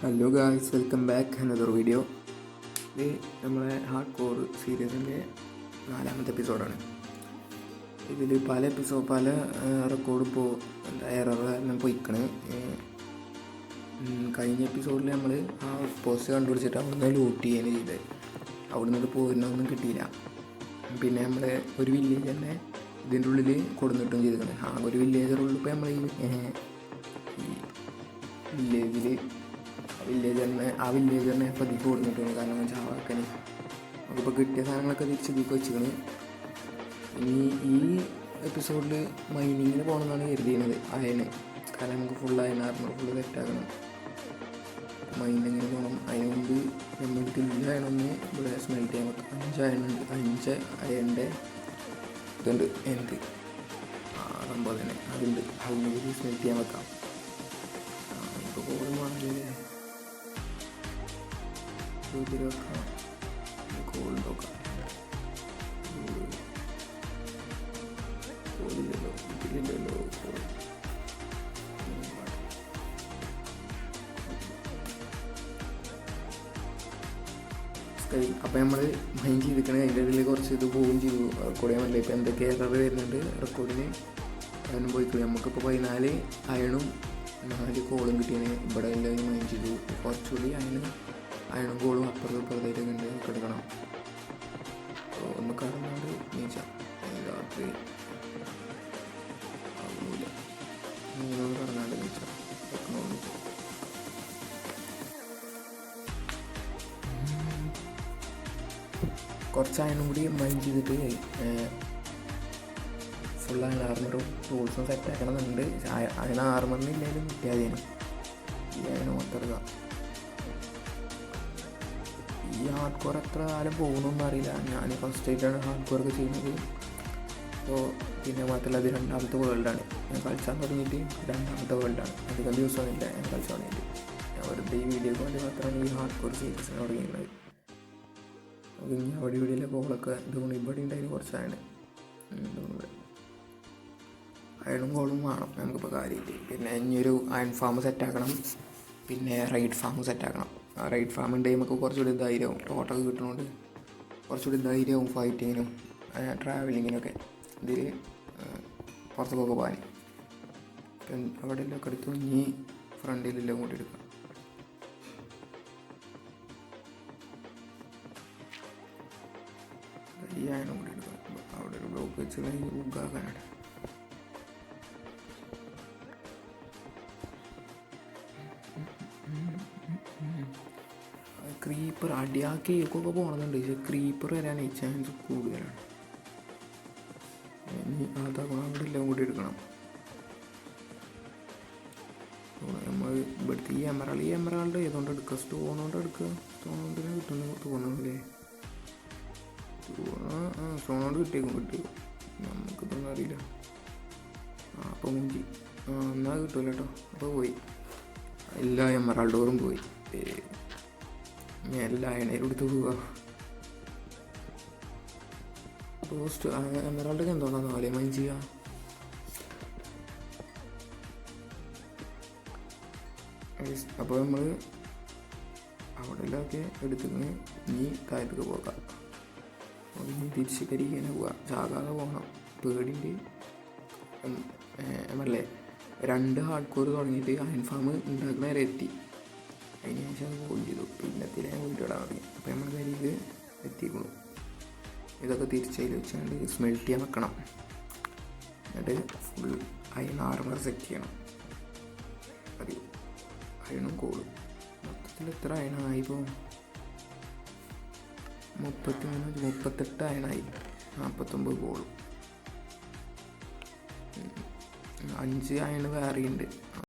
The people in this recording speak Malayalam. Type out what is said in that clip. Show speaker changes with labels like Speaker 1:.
Speaker 1: Hello guys, welcome back another video. ഇത് നമ്മളെ ഹാർഡ് കോർ സീരീസിൻ്റെ 4ാമത്തെ എപ്പിസോഡാണ്. ഇതിൽ പല റെക്കോർഡ് ഇപ്പോൾ എറർ കാരണം പോയിക്കണ്. കഴിഞ്ഞ എപ്പിസോഡിൽ നമ്മൾ ആ പോസ്റ്റ് കണ്ടുപിടിച്ചിട്ട് അവിടുന്ന് ലൂട്ട് ചെയ്യാൻ ചെയ്തത്. അവിടെ നിന്ന് പോരുന്നൊന്നും കിട്ടിയില്ല. പിന്നെ നമ്മൾ ഒരു വില്ലേജ് തന്നെ ഇതിൻ്റെ ഉള്ളിൽ കൊടുന്നിട്ടും ചെയ്തിട്ടുണ്ട്. ഒരു വില്ലേജറുള്ളിൽ ഇപ്പോൾ നമ്മൾ ഈ വില്ലേജറിനെ പതിപ്പ് കൊടുത്തിട്ടുണ്ട്. കാരണം ചാവാക്കന് നമുക്കിപ്പോൾ കിട്ടിയ സാധനങ്ങളൊക്കെ തിരിച്ചതിക്ക് വെച്ചിരിക്കണ്. ഇനി ഈ എപ്പിസോഡിൽ മൈനിങ്ങിന് പോകണമെന്നാണ് കരുതിയിരുന്നത്. അയന് കാരണം നമുക്ക് ഫുൾ അയനാർമർ ഫുള്ള് സെറ്റാക്കണം. മൈനിങ്ങിന് പോകണം. അതിന് മുമ്പ് നമ്മൾക്ക് അയണൊന്ന് ഇവിടെ സ്മെൽറ്റ് ചെയ്യാൻ പറ്റും. 5 അയണിൻ്റെ ഇതുണ്ട്. എന്ത് സംഭവം തന്നെ അതുണ്ട്. അതിന് സ്മെൽറ്റ് ചെയ്യാൻ വെക്കാം. ഇപ്പോൾ കോളും വേണമെങ്കിൽ വെക്കാം. കോൾ നോക്കാം. കോളില്ലല്ലോ, ഇതിലില്ലല്ലോ കോൾ. അപ്പോൾ നമ്മൾ മൈൻഡ് ചെയ്തിരിക്കണേ. അതിൻ്റെ ഇടയിൽ കുറച്ച് ഇത് പോവുകയും ചെയ്തു. റെക്കോർഡ് ചെയ്യാൻ പറ്റില്ല. ഇപ്പോൾ എന്തൊക്കെ എറർ വരുന്നുണ്ട് റെക്കോർഡിന് അതിനും പോയിക്കളി. നമുക്കിപ്പോൾ 14 അയണും 4 കോളും കിട്ടിയാണ്. ഇവിടെ എല്ലാവരും മൈൻഡ് ചെയ്തു. കുറച്ചുകൂടി അയണും കോളും അപ്പുറത്തായിട്ടൊക്കെ ഉണ്ട്. ഒക്കെ എടുക്കണം. അപ്പോൾ ഒന്ന് കടന്നാണ്ട് നീച്ചാൽ രാത്രി ആകുന്നില്ല. നീനോട് കടന്നാണ്ട് നീച്ചാൽ വെക്കണമെന്ന്. കുറച്ച് അയണും കൂടി മൈൻഡ് ചെയ്തിട്ട് ഫുൾ അയൺ ആർമറും ടൂൾസും സെറ്റാക്കണം എന്നുണ്ട്. അയൺ ആർമറിന് ഇല്ലെങ്കിലും കിട്ടിയാതേനു. ഈ അയണ് മൊത്തം എടുക്കാം. ഈ ഹാർഡ് കോർ എത്ര കാലം പോകുന്നൊന്നും അറിയില്ല. ഞാൻ ഫസ്റ്റ് ആയിട്ടാണ് ഹാർഡ് കോറൊക്കെ ചെയ്യുന്നത്. അപ്പോൾ പിന്നെ മാത്രമല്ല അത് 2ാമത്തെ വേൾഡാണ്. ഞാൻ കളിച്ചാൻ തുടങ്ങിയിട്ട് 2ാമത്തെ വേൾഡാണ്. അധികം ദിവസമൊന്നുമില്ല ഞാൻ കളിച്ചാൽ തുടങ്ങിയിട്ട്. ഞാൻ വെറുതെ ഈ വീഡിയോക്ക് വേണ്ടി മാത്രമാണ് ഈ ഹാർഡ് കോർ സീരീസിന് തുടങ്ങിയത്. അപ്പോൾ ഇനി അവിടെ ഇവിടെയുള്ള കോളൊക്കെ ഇതുകൊണ്ട് ഇവിടെ ഉണ്ടായിരുന്നു. കുറച്ചാണ് അയണും കോളും വേണം നമുക്കിപ്പോൾ കാര്യമായിട്ട്. പിന്നെ ഇനിയൊരു അയൺ ഫാം സെറ്റാക്കണം. പിന്നെ റൈഡ് ഫാം സെറ്റാക്കണം. ആ റൈഡ് ഫാം ഉണ്ടെങ്കിൽ നമുക്ക് കുറച്ചുകൂടി ധൈര്യമാവും. ടോട്ടൊക്കെ കിട്ടുന്നതുകൊണ്ട് കുറച്ചുകൂടി ധൈര്യമാവും ഫൈറ്റിങ്ങിനും ട്രാവലിങ്ങിനൊക്കെ. ഇതിൽ പുറത്തൊക്കെ പോകാൻ അവിടെ എല്ലാം ഒക്കെ എടുത്തു. ഇനി ഫ്രണ്ടിലെല്ലാം കൂടി എടുക്കാം. ഈ അയണം കൂടി എടുക്കാം. അവിടെ ഒരു ബ്ലോക്ക് വെച്ച് ബുക്കാക്കാനാണ്. ക്രീപ്പർ ആ കേക്കൊക്കെ പോകണമെന്നുണ്ട്. പക്ഷേ ക്രീപ്പർ വരാൻ ചാൻസ് കൂടുതലാണ്. ഇനി അതാക്കണം. അവിടെ എല്ലാം കൂടി എടുക്കണം. നമ്മൾ ഇവിടുത്തെ ഈ എമറാൾഡ് ഏതുകൊണ്ട് എടുക്കുക? സ്റ്റോൺ കൊണ്ട് എടുക്കുക. സ്റ്റോൺ കൊണ്ടിനെ കിട്ടുന്നു തോന്നുന്നില്ലേ? സ്റ്റോൺ കൊണ്ട് കിട്ടിയേക്കും. നമുക്കിതൊന്നും അറിയില്ല. അപ്പോൾ മുഞ്ചി എന്നാൽ കിട്ടുമല്ലോ കേട്ടോ. അപ്പോൾ പോയി എല്ലാ എമറാൾഡോറും പോയി. എല്ലാ അയണേരും എടുത്ത് പോവുക. പോസ്റ്റ് എമറാൾഡൊക്കെ എന്തോന്നാന്ന് പോലെ മൈൻഡ് ചെയ്യുക. അപ്പോൾ നമ്മൾ അവിടെ എല്ലാമൊക്കെ എടുത്തിങ്ങനെ ഇനി താഴത്തേക്ക് പോകാം. ഇനി തിരിച്ച് കരിക്കാനെ പോവുക. ചാകാതെ പോകണം. പേടിൻ്റെ അല്ലേ 2 ഹാർഡ് കോർ തുടങ്ങിയിട്ട് അയൺ ഫാം ഉണ്ടാക്കുന്ന വരെ എത്തി. അതിന് ശേഷം അത് കോൾ ചെയ്തു. പിന്നത്തിൽ ഞാൻ വീട്ടിടാൻ തുടങ്ങി. അപ്പോൾ നമ്മൾ കരിക്ക് എത്തിക്കണം. ഇതൊക്കെ തിരിച്ചതിൽ വെച്ചാണ്ട് സ്മെൽറ്റ് ചെയ്യാൻ വെക്കണം. എന്നിട്ട് ഫുൾ അയൺ ആർമർ സെറ്റ് ചെയ്യണം. അത് അയണും കോളും മൊത്തത്തിൽ എത്ര അയണായി? ഇപ്പോൾ 38 അയണായി. 49 കോളും 5 അയണ് വേറെയുണ്ട്.